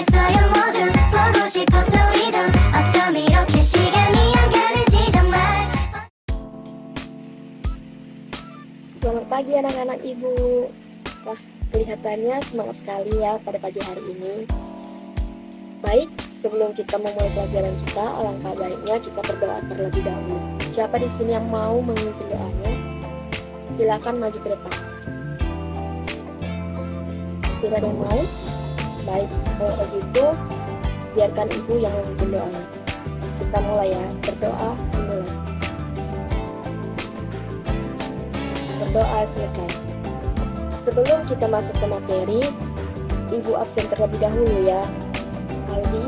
있어요 모두 보고 싶었어 우리도 어쩜 이렇게 시간이 안 가는지 정말. Selamat pagi anak-anak ibu. Wah, kelihatannya semangat sekali ya pada pagi hari ini. Baik, sebelum kita memulai pelajaran kita, alangkah baiknya kita berdoa terlebih dahulu. Siapa di sini yang mau memimpin doanya? Silakan maju ke depan. Tidak ada yang mau? Baik, kalau begitu biarkan ibu yang memimpin doanya. Kita mulai ya, berdoa dimulai. Berdoa selesai. Sebelum kita masuk ke materi, ibu absen terlebih dahulu ya. Aldi,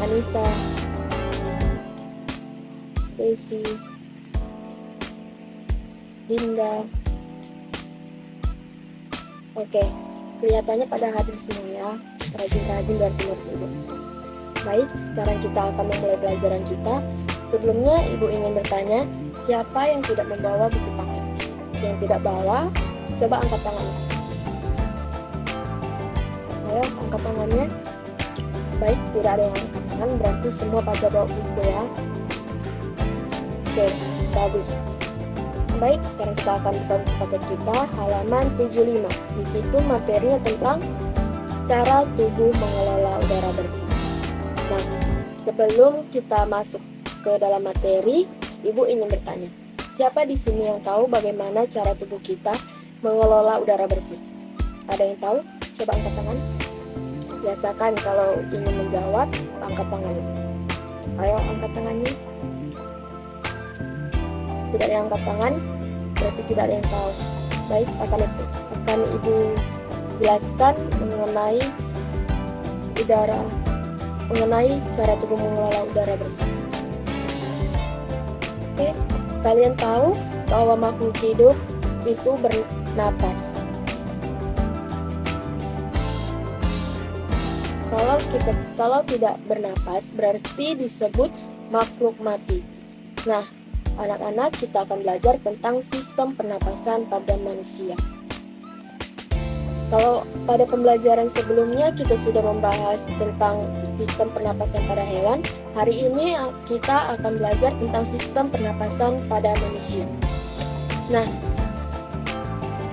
Anissa, Desi, Dinda. Oke, kelihatannya pada hadir semua ya, rajin-rajin dan pengerti ibu. Baik, sekarang kita akan memulai pelajaran kita. Sebelumnya ibu ingin bertanya, siapa yang tidak membawa buku paket? Yang tidak bawa, coba angkat tangannya. Ayo, angkat tangannya. Baik, tidak ada yang angkat tangan, berarti semua pada bawa buku ya. Oke, bagus. Baik, sekarang kita akan buka buku paket kita, halaman 75. Di situ materinya tentang cara tubuh mengelola udara bersih. Nah, sebelum kita masuk ke dalam materi, ibu ingin bertanya, siapa di sini yang tahu bagaimana cara tubuh kita mengelola udara bersih? Ada yang tahu? Coba angkat tangan. Biasakan kalau ingin menjawab, angkat tangannya. Ayo, angkat tangannya. Tidak ada yang angkat tangan, berarti tidak ada yang tahu. Baik, akan ibu jelaskan mengenai cara tubuh mengelola udara bersih. Oke, kalian tahu bahwa makhluk hidup itu bernapas. Kalau tidak bernapas berarti disebut makhluk mati. Nah, anak-anak, kita akan belajar tentang sistem pernapasan pada manusia. Kalau pada pembelajaran sebelumnya kita sudah membahas tentang sistem pernapasan pada hewan, hari ini kita akan belajar tentang sistem pernapasan pada manusia. Nah,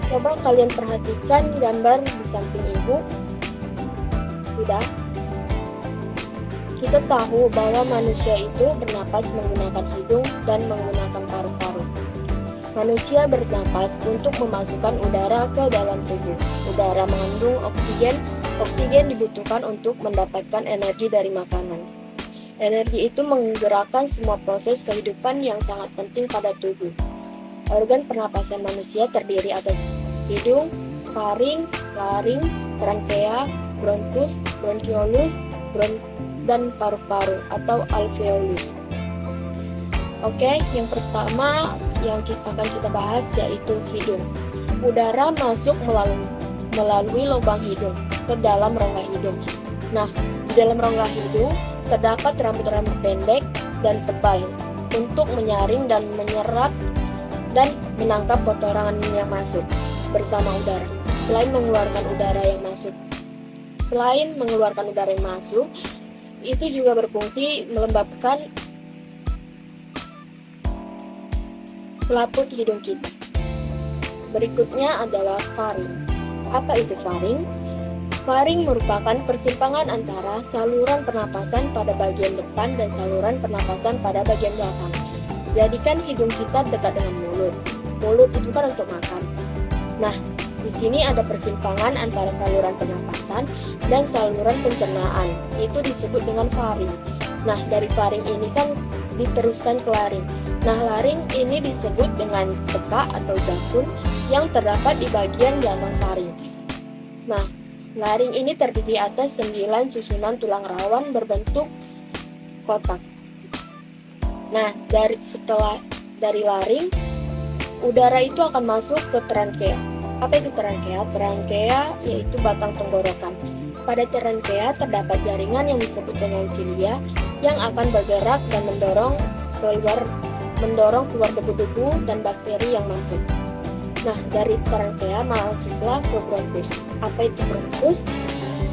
coba kalian perhatikan gambar di samping ibu. Sudah? Kita tahu bahwa manusia itu bernapas menggunakan hidung dan menggunakan paru-paru. Manusia bernapas untuk memasukkan udara ke dalam tubuh. Udara mengandung oksigen. Oksigen dibutuhkan untuk mendapatkan energi dari makanan. Energi itu menggerakkan semua proses kehidupan yang sangat penting pada tubuh. Organ pernapasan manusia terdiri atas hidung, faring, laring, trankea, bronkus, bronkiolus, dan paru-paru atau alveolus. Oke, yang pertama yang akan kita bahas yaitu hidung. Udara masuk melalui lubang hidung ke dalam rongga hidung. Nah, di dalam rongga hidung terdapat rambut-rambut pendek dan tebal untuk menyaring dan menyerap dan menangkap kotoran yang masuk bersama udara. Selain mengeluarkan udara yang masuk, itu juga berfungsi melembabkan selaput hidung kita. Berikutnya adalah faring. Apa itu faring? Faring merupakan persimpangan antara saluran pernapasan pada bagian depan dan saluran pernapasan pada bagian belakang. Jadikan hidung kita dekat dengan mulut. Mulut itu kan untuk makan. Nah, di sini ada persimpangan antara saluran pernapasan dan saluran pencernaan. Itu disebut dengan faring. Nah, dari faring ini kan diteruskan ke laring. Nah, laring ini disebut dengan tekak atau jakun yang terdapat di bagian belakang faring. Nah, laring ini terdiri atas 9 susunan tulang rawan berbentuk kotak. Nah, dari laring, udara itu akan masuk ke trankea. Apa itu trankea? Trankea yaitu batang tenggorokan. Pada trankea terdapat jaringan yang disebut dengan silia yang akan bergerak dan mendorong keluar debu-debu dan bakteri yang masuk. Nah, dari trankea masuklah ke bronkus. Apa itu bronkus?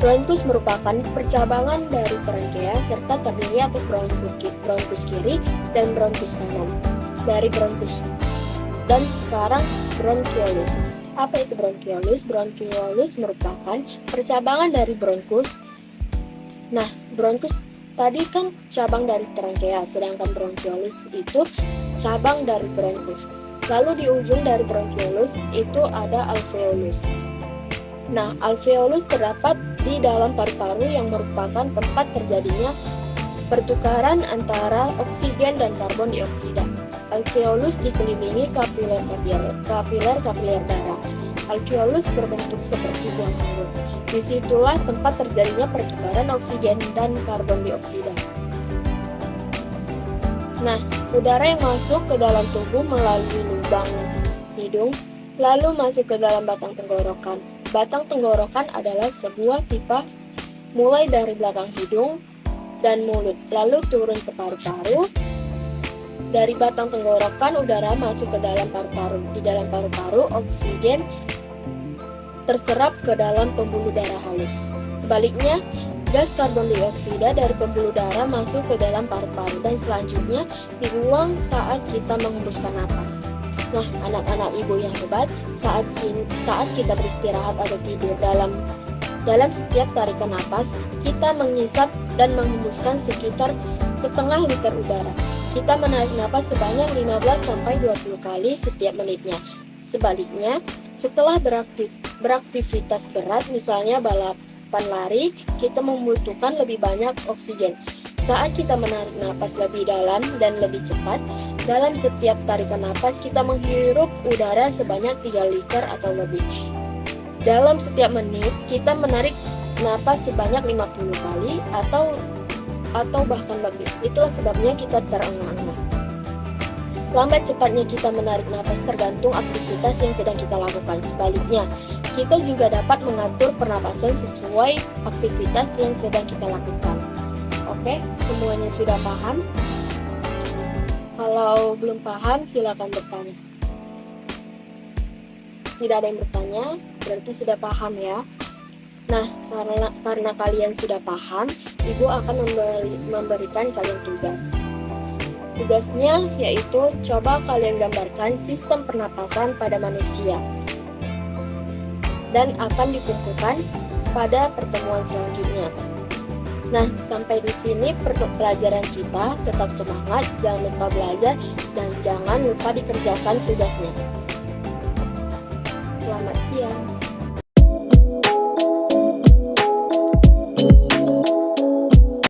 Bronkus merupakan percabangan dari trankea serta terdiri atas bronkus kiri dan bronkus kanan. Dari bronkus dan sekarang bronkiolus. Apa itu bronkiolus? Bronkiolus merupakan percabangan dari bronkus. Nah, bronkus tadi kan cabang dari trankea, sedangkan bronkiolus itu cabang dari bronkus. Lalu di ujung dari bronkiolus itu ada alveolus. Nah, alveolus terdapat di dalam paru-paru yang merupakan tempat terjadinya pertukaran antara oksigen dan karbon dioksida. Alveolus dikelilingi kapiler darah. Alveolus berbentuk seperti buah anggur. Disitulah tempat terjadinya pertukaran oksigen dan karbon dioksida. Nah, udara yang masuk ke dalam tubuh melalui lubang hidung, lalu masuk ke dalam batang tenggorokan. Batang tenggorokan adalah sebuah pipa mulai dari belakang hidung dan mulut, lalu turun ke paru-paru. Dari batang tenggorokan, udara masuk ke dalam paru-paru. Di dalam paru-paru, oksigen terserap ke dalam pembuluh darah halus. Sebaliknya, gas karbon dioksida dari pembuluh darah masuk ke dalam paru-paru dan selanjutnya dibuang saat kita menghembuskan napas. Nah, anak-anak ibu yang hebat, saat kita beristirahat atau tidur, dalam setiap tarikan napas, kita mengisap dan menghembuskan sekitar setengah liter udara. Kita menarik napas sebanyak 15-20 kali setiap menitnya. Sebaliknya, setelah beraktivitas berat, misalnya balapan lari, kita membutuhkan lebih banyak oksigen. Saat kita menarik napas lebih dalam dan lebih cepat, dalam setiap tarikan napas kita menghirup udara sebanyak 3 liter atau lebih. Dalam setiap menit, kita menarik napas sebanyak 50 kali atau bahkan lebih. Itulah sebabnya kita terengah-engah. Lambat cepatnya kita menarik napas tergantung aktivitas yang sedang kita lakukan. Sebaliknya, kita juga dapat mengatur pernapasan sesuai aktivitas yang sedang kita lakukan. Oke, semuanya sudah paham? Kalau belum paham, silakan bertanya. Tidak ada yang bertanya, berarti sudah paham ya. Nah, karena kalian sudah paham, Ibu akan memberikan kalian tugas. Tugasnya yaitu coba kalian gambarkan sistem pernapasan pada manusia dan akan dikumpulkan pada pertemuan selanjutnya. Nah, sampai di sini pelajaran kita. Tetap semangat, jangan lupa belajar dan jangan lupa dikerjakan tugasnya. Selamat siang.